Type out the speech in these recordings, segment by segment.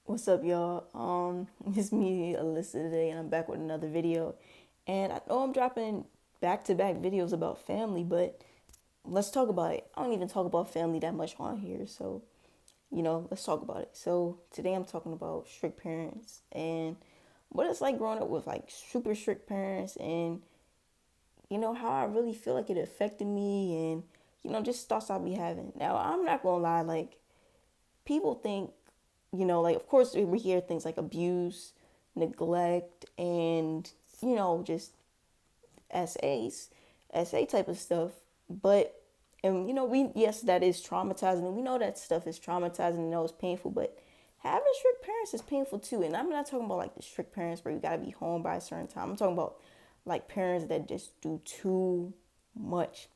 What's up, y'all? It's me, Alyssa, today, and I'm back with another video. And I know I'm dropping back-to-back videos about family, but let's talk about it. I don't even talk about family that much on here, so let's talk about it. So today I'm talking about strict parents and what it's like growing up with like super strict parents, and how I really feel like it affected me, and just thoughts I'll be having. Now I'm not gonna lie, like people think, like, of course, we hear things like abuse, neglect, and, just SAs, SA type of stuff. But, and, yes, that is traumatizing. And we know that stuff is traumatizing and know it's painful, but having strict parents is painful too. And I'm not talking about like the strict parents where you gotta be home by a certain time. I'm talking about like parents that just do too much,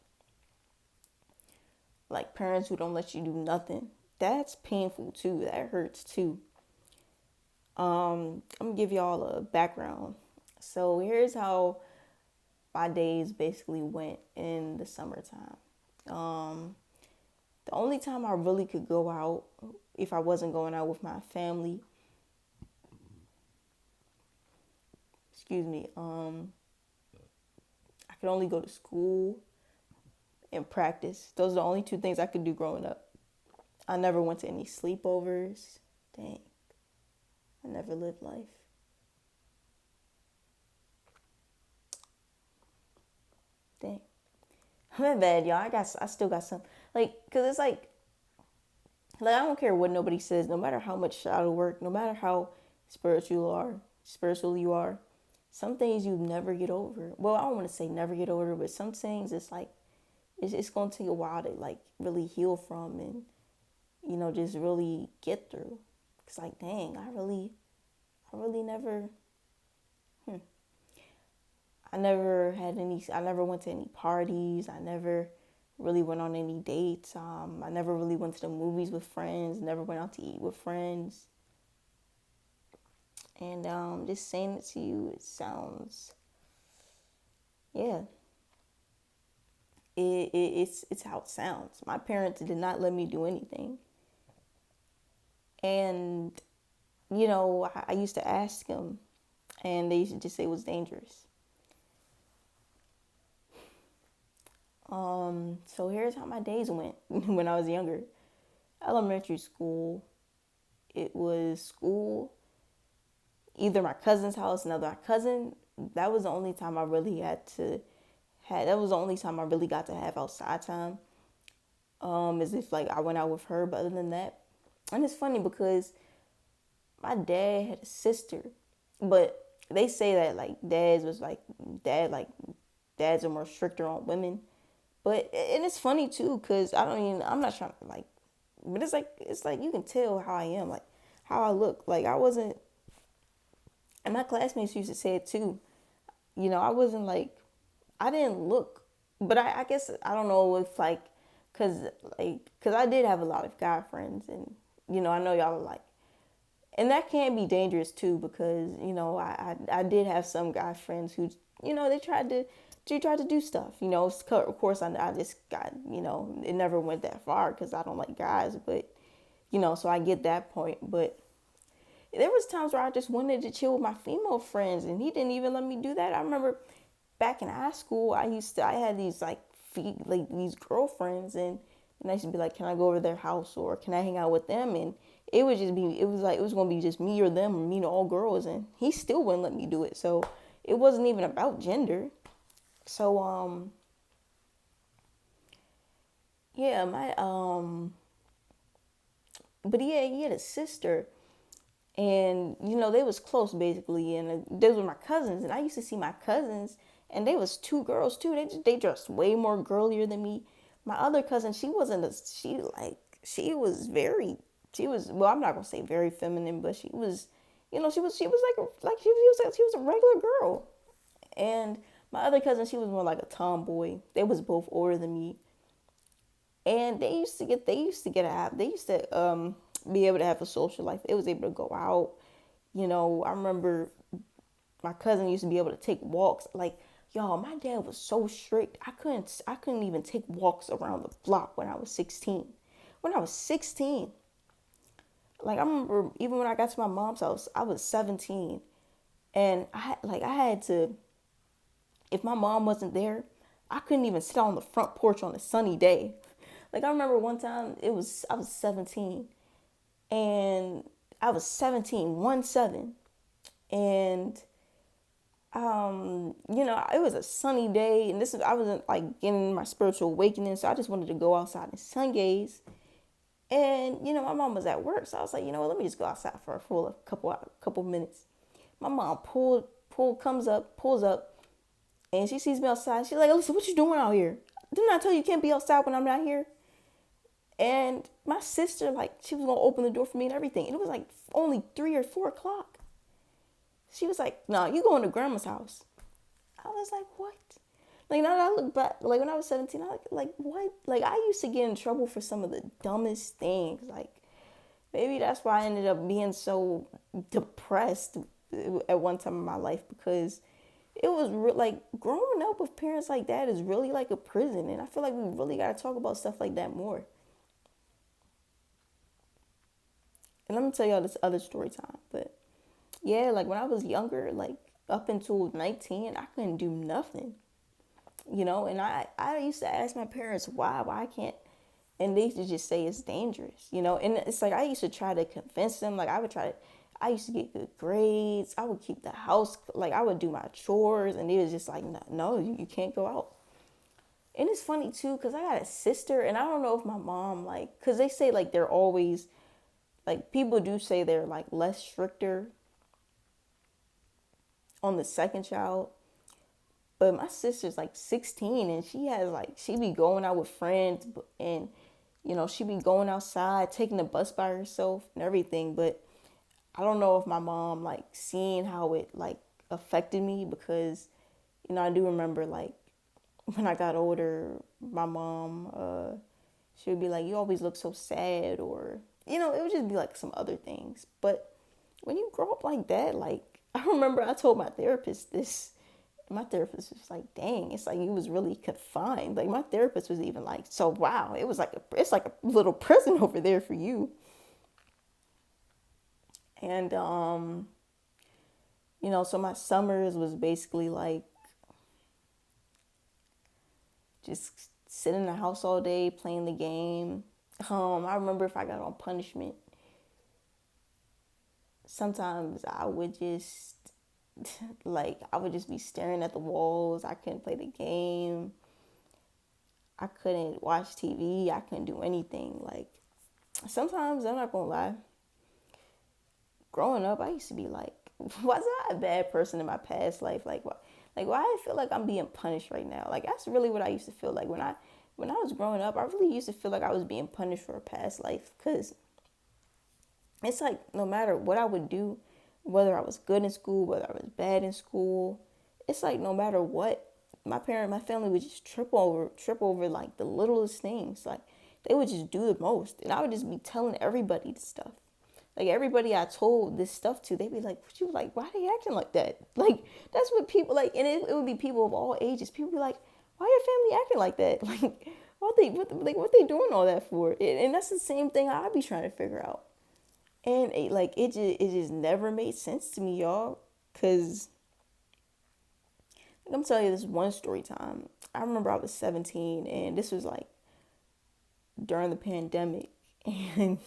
like parents who don't let you do nothing. That's painful too. That hurts too. I'm gonna give y'all a background. So here's how my days basically went in the summertime. Um, the only time I really could go out, if I wasn't going out with my family, excuse me, I could only go to school and practice. Those are the only two things I could do growing up. I never went to any sleepovers. Dang, I never lived life. Dang. I'm bad, y'all. I still got some, like, cause it's like I don't care what nobody says, no matter how much shadow work, no matter how spiritual you are, some things you never get over. Well, I don't want to say never get over, but some things it's like it's gonna take a while to like really heal from, and just really get through. It's like, dang, I really never, I never had any, I never went to any parties. I never really went on any dates. I never really went to the movies with friends. Never went out to eat with friends. And just saying it to you, it sounds, yeah, it's how it sounds. My parents did not let me do anything, and I used to ask them, and they used to just say it was dangerous. So here's how my days went when I was younger. Elementary school, it was school, either my cousin's house, another cousin. That was the only time I really that was the only time I really got to have outside time. As if like I went out with her, but other than that, and it's funny because my dad had a sister, but they say that like dads are more stricter on women. But and it's funny too, cause I'm not trying to like, but it's like you can tell how I am, like how I look. Like I wasn't, and my classmates used to say it too. I wasn't like, I didn't look, but I guess I don't know if like, cause I did have a lot of guy friends, and I know y'all are like, and that can be dangerous too, because I did have some guy friends who they tried to do stuff. Of course I just got, it never went that far because I don't like guys, but so I get that point. But there was times where I just wanted to chill with my female friends, and he didn't even let me do that. I remember back in high school, I had these like these girlfriends, and I used to be like, can I go over to their house, or can I hang out with them? And it was like it was gonna be just me or them, or me and all girls, and he still wouldn't let me do it. So it wasn't even about gender. So yeah, my but he had a sister, and they was close basically, and those were my cousins, and I used to see my cousins, and they was two girls too. They dressed way more girlier than me. My other cousin, she wasn't a, she like she was very, she was, well, I'm not gonna say very feminine, but she was, she was like she was a regular girl. And my other cousin, she was more like a tomboy. They was both older than me, and they used to be able to have a social life. They was able to go out. I remember my cousin used to be able to take walks. Like, y'all, my dad was so strict. I couldn't even take walks around the block when I was 16. When I was 16, Like I remember even when I got to my mom's house, I was 17, and I had to, if my mom wasn't there, I couldn't even sit on the front porch on a sunny day. Like I remember one time I was 17, and I was 17, 1 7, and it was a sunny day, and I wasn't like getting my spiritual awakening, so I just wanted to go outside and sun gaze. And my mom was at work, so I was like, let me just go outside for a full couple minutes. My mom pulls up, and she sees me outside. She's like, Alyssa, what you doing out here? Didn't I tell you can't be outside when I'm not here? And my sister, like, she was gonna open the door for me and everything, and it was like only 3 or 4 o'clock. She was like, "No, you going to grandma's house." I was like, "What?" Like now that I look back, like when I was 17, I like what? Like I used to get in trouble for some of the dumbest things. Like maybe that's why I ended up being so depressed at one time in my life, because it was like growing up with parents like that is really like a prison, and I feel like we really got to talk about stuff like that more. And let me tell y'all this other story time. But yeah, like when I was younger, like up until 19, I couldn't do nothing. And I used to ask my parents why I can't, and they used to just say it's dangerous, and it's like I used to try to convince them. Like I used to get good grades, I would keep the house, like I would do my chores, and they was just like, no, you can't go out. And it's funny too, because I got a sister, and I don't know if my mom, like, because they say like they're always, like, people do say they're like less stricter on the second child. But my sister's like 16, and she be going out with friends, and she be going outside, taking the bus by herself and everything. But I don't know if my mom like seeing how it like affected me, because I do remember like when I got older, my mom she would be like, "You always look so sad," or it would just be like some other things. But when you grow up like that, like I remember I told my therapist this. My therapist was like, "Dang, it's like you was really confined." Like my therapist was even like, "So wow, it's like a little prison over there for you." And so my summers was basically like just sitting in the house all day playing the game. I remember if I got on punishment, sometimes I would just like I would just be staring at the walls. I couldn't play the game. I couldn't watch TV. I couldn't do anything. Like sometimes, I'm not gonna lie, growing up I used to be like, was I a bad person in my past life? Why I feel like I'm being punished right now? Like that's really what I used to feel like when I was growing up. I really used to feel like I was being punished for a past life, because it's like no matter what I would do, whether I was good in school, whether I was bad in school, it's like no matter what, my family would just trip over like the littlest things. Like they would just do the most, and I would just be telling everybody this stuff. Like everybody I told this stuff to, they'd be like, "What you like? Why are they acting like that?" Like that's what people like, and it would be people of all ages. People be like, "Why your family acting like that?" Like what they doing all that for? And that's the same thing I'd be trying to figure out. And it just never made sense to me, y'all. Cause I'm telling you this one story time. I remember I was 17, and this was like during the pandemic, and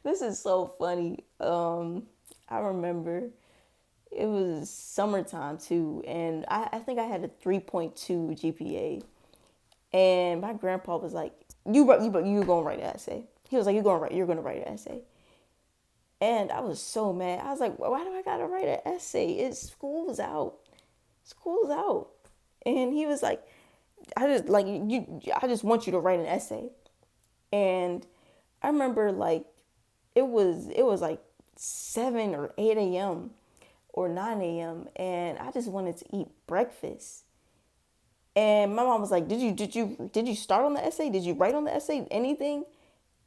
this is so funny. I remember it was summertime too, and I think I had a 3.2 GPA, and my grandpa was like, "You gonna write an essay?" He was like, you're gonna write an essay." And I was so mad. I was like, "Why do I gotta write an essay? School's out. School's out." And he was like, I just want you to write an essay." And I remember like it was like 7 or 8 a.m. or 9 a.m. and I just wanted to eat breakfast. And my mom was like, did you start on the essay? Did you write on the essay? Anything?"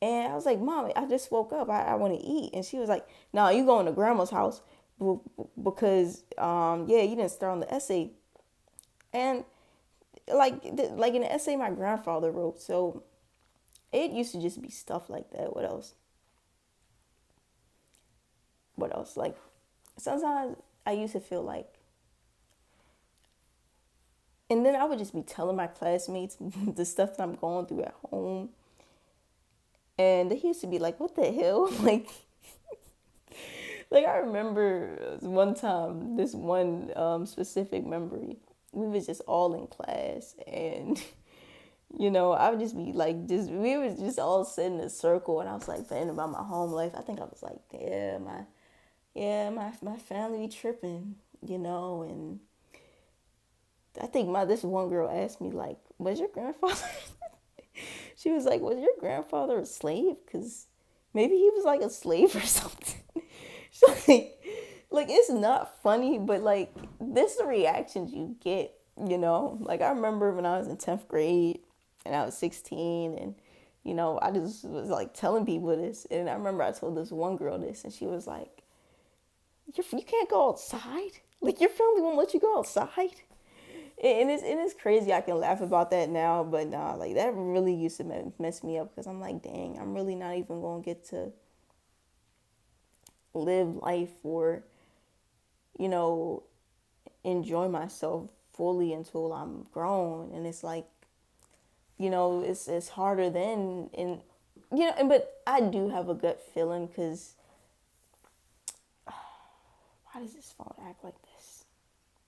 And I was like, "Mom, I just woke up. I want to eat." And she was like, "No, you going to grandma's house because yeah, you didn't start on the essay." And like in the essay my grandfather wrote. So it used to just be stuff like that. What else? what else? Like, sometimes I used to feel like, and then I would just be telling my classmates the stuff that I'm going through at home. And they used to be like, what the hell? Like I remember one time, this one specific memory. We was just all in class, and I would just be like, we was just all sitting in a circle, and I was like venting about my home life. I think I was like, my family tripping, and I think this one girl asked me like, was your grandfather? She was like, was your grandfather a slave? Because maybe he was like a slave or something. So like it's not funny, but like this is the reactions you get, Like I remember when I was in 10th grade and I was 16 and, I just was like telling people this. And I remember I told this one girl this and she was like, you can't go outside? Like your family won't let you go outside? And it's crazy. I can laugh about that now, but nah, like that really used to mess me up because I'm like, dang, I'm really not even gonna get to live life or, enjoy myself fully until I'm grown. And it's like, it's harder then, and but I do have a gut feeling because why does this phone act like this?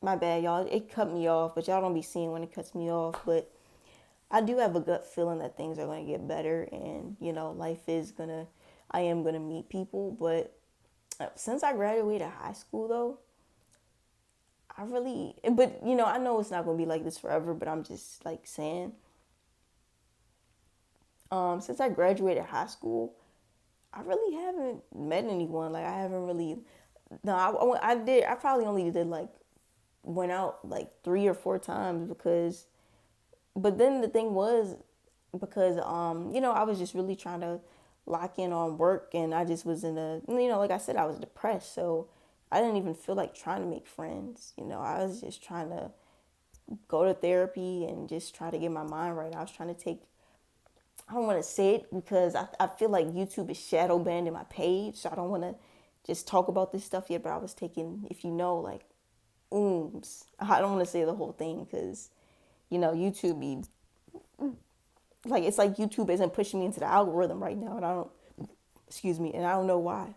My bad, y'all. It cut me off, but y'all don't be seeing when it cuts me off. But I do have a gut feeling that things are going to get better and, I am going to meet people. But since I graduated high school, though, I know it's not going to be like this forever, but I'm just like saying, since I graduated high school, I really haven't met anyone. Like, I haven't really, no, I probably only did like, went out like 3 or 4 times but then the thing was, because I was just really trying to lock in on work, and I just was like I said, I was depressed, so I didn't even feel like trying to make friends. I was just trying to go to therapy and just try to get my mind right. I was trying to I don't want to say it because I feel like YouTube is shadow banning my page, so I don't want to just talk about this stuff yet, but I was taking, if like I don't want to say the whole thing because YouTube be like, it's like YouTube isn't pushing me into the algorithm right now, and I don't know why.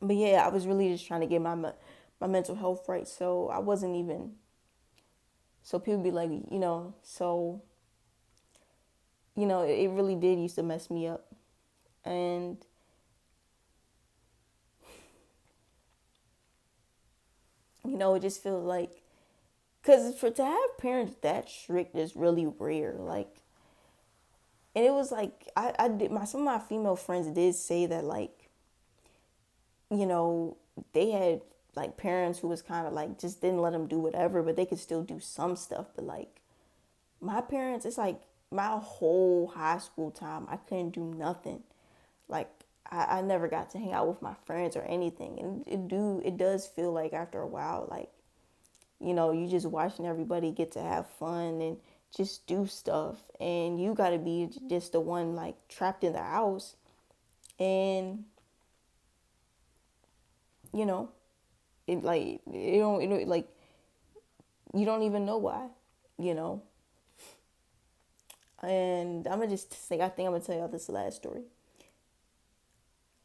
But yeah, I was really just trying to get my mental health right, so I wasn't even, so people be like, it really did used to mess me up. And it just feels like, because to have parents that strict is really rare. Like, and it was like, I did, some of my female friends did say that, like, they had like parents who was kind of like, just didn't let them do whatever, but they could still do some stuff. But like my parents, it's like my whole high school time, I couldn't do nothing. Like, I never got to hang out with my friends or anything. And it does feel like after a while, like, you just watching everybody get to have fun and just do stuff. And you got to be just the one like trapped in the house. And, it like, like, you don't even know why, And I'm going to just say, I think I'm going to tell y'all this last story.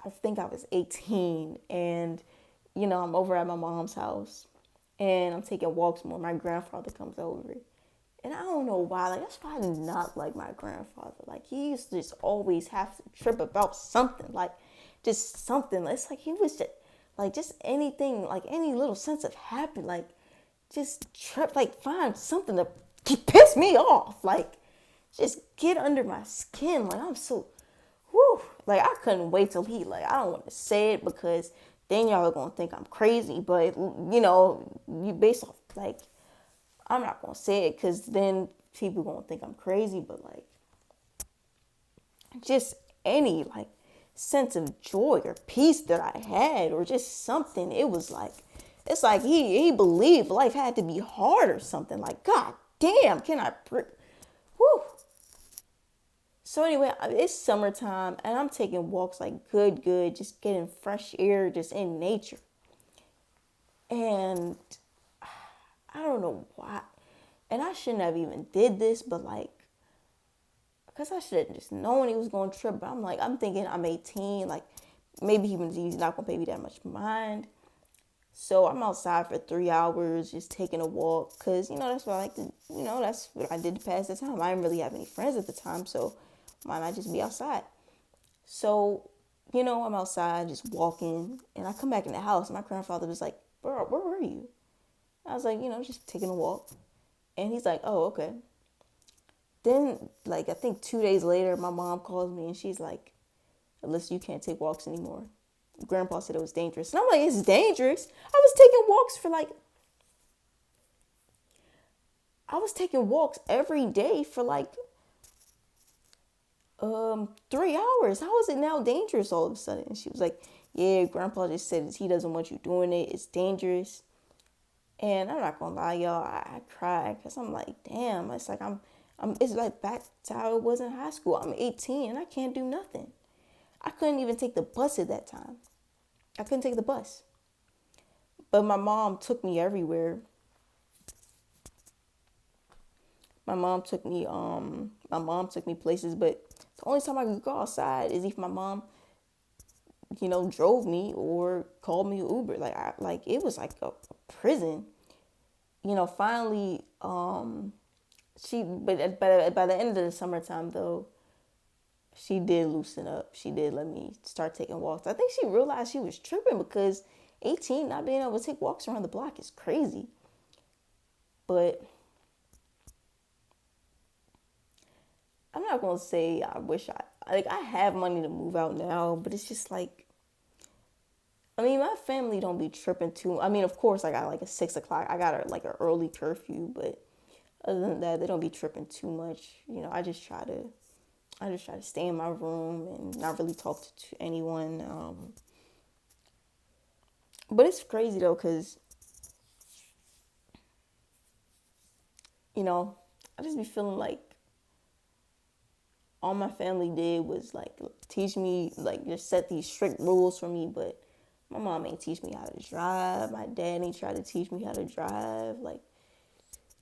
I think I was 18 and, I'm over at my mom's house and I'm taking walks more. My grandfather comes over and I don't know why, like, that's probably not like my grandfather. Like, he used to just always have to trip about something, like just something. It's like he was just like, just anything, like any little sense of happy, like just trip, like find something to piss me off. Like, just get under my skin. Like, I'm so, whew, like, I couldn't wait till he, like, I don't want to say it because then y'all are going to think I'm crazy. But, you based off, like, I'm not going to say it because then people going to think I'm crazy. But, like, just any, like, sense of joy or peace that I had or just something, it was like, it's like he believed life had to be hard or something. Like, God damn, can I, whew. So anyway, it's summertime and I'm taking walks like good, just getting fresh air, just in nature. And I don't know why. And I shouldn't have even did this, but like, because I should have just known he was going to trip. But I'm like, I'm thinking I'm 18. Like, maybe he's not going to pay me that much mind. So I'm outside for 3 hours, just taking a walk. Because, that's what I like to, that's what I did to pass the time. I didn't really have any friends at the time. So why not just be outside? So, I'm outside just walking. And I come back in the house. And my grandfather was like, bro, where were you? I was like, just taking a walk. And he's like, oh, okay. Then, like, I think 2 days later, my mom calls me and she's like, Alyssa, you can't take walks anymore. Grandpa said it was dangerous. And I'm like, it's dangerous? I was taking walks every day for like 3 hours. How is it now dangerous all of a sudden? And she was like, yeah, Grandpa just said he doesn't want you doing it. It's dangerous. And I'm not gonna lie, y'all, I cried because I'm like, damn, it's like it's like back to how it was in high school. I'm 18 and I can't do nothing. I couldn't even take the bus at that time. I couldn't take the bus. But my mom took me everywhere. My mom took me places, but the only time I could go outside is if my mom, drove me or called me Uber. Like it was like a prison. Finally, but by the end of the summertime though, she did loosen up. She did let me start taking walks. I think she realized she was tripping because 18 not being able to take walks around the block is crazy. But I'm not gonna say I wish I have money to move out now, but it's just like, I mean, my family don't be tripping too. I mean, of course, I got like a 6 o'clock. I got like an early curfew, but other than that, they don't be tripping too much. I just try to stay in my room and not really talk to anyone. But it's crazy though, cause I just be feeling like all my family did was like teach me, like just set these strict rules for me, but my mom ain't teach me how to drive. My dad ain't try to teach me how to drive. Like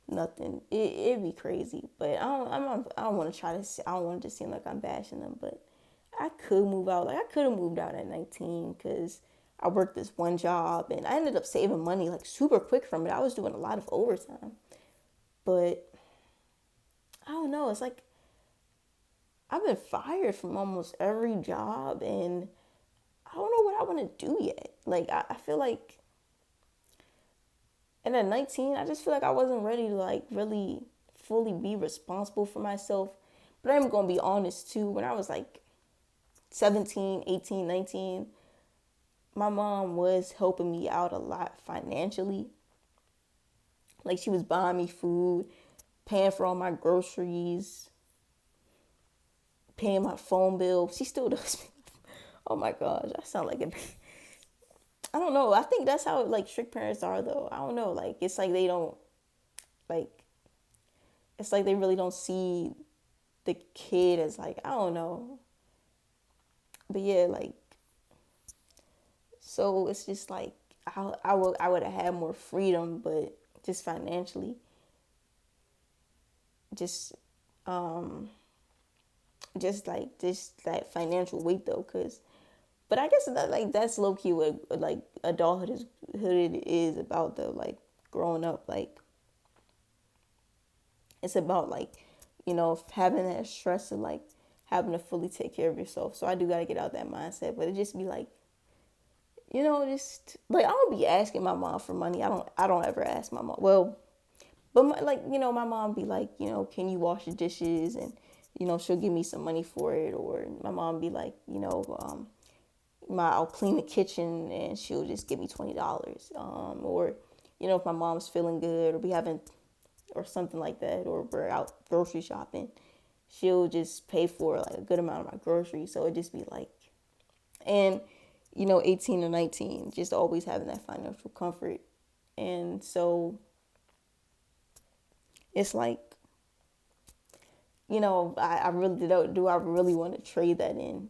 nothing. It'd be crazy, but I don't want to try to. I don't want it to seem like I'm bashing them, but I could move out. Like I could have moved out at 19 because I worked this one job and I ended up saving money like super quick from it. I was doing a lot of overtime, but I don't know. It's like I've been fired from almost every job and I don't know what I want to do yet. Like, I feel like, and at 19, I just feel like I wasn't ready to, like, really fully be responsible for myself. But I'm going to be honest, too. When I was, like, 17, 18, 19, my mom was helping me out a lot financially. Like, she was buying me food, paying for all my groceries, paying my phone bill. She still does. Oh my gosh, I sound like a. I don't know. I think that's how like strict parents are though. I don't know. Like it's like they don't like. It's like they really don't see the kid as like I don't know. But yeah, like so it's just like I would have had more freedom, but just financially, just um just that financial weight though, cause. But I guess that like that's low key what like adulthood is about though. Like growing up, like it's about like having that stress and like having to fully take care of yourself. So I do gotta get out that mindset. But it just be like just like I don't be asking my mom for money. I don't ever ask my mom. Well, but my mom be like can you wash the dishes and she'll give me some money for it, or my mom be like I'll clean the kitchen and she'll just give me $20. Or if my mom's feeling good or we haven't or something like that, or we're out grocery shopping, she'll just pay for like a good amount of my groceries. So it just be like, and 18 or 19, just always having that financial comfort. And so it's like I really do. I really want to trade that in.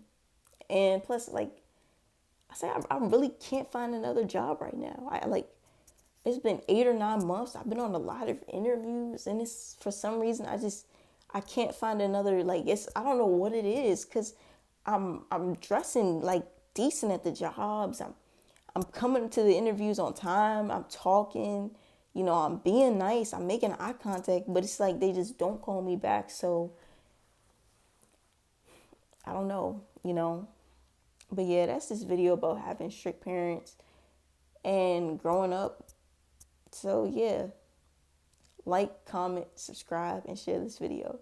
And plus, like I say, I really can't find another job right now. I like it's been 8 or 9 months. I've been on a lot of interviews, and it's for some reason I can't find another like it's I don't know what it is because I'm dressing like decent at the jobs. I'm coming to the interviews on time. I'm talking. I'm being nice. I'm making eye contact, but it's like they just don't call me back. So I don't know. But yeah, that's this video about having strict parents and growing up. So yeah, like, comment, subscribe, and share this video.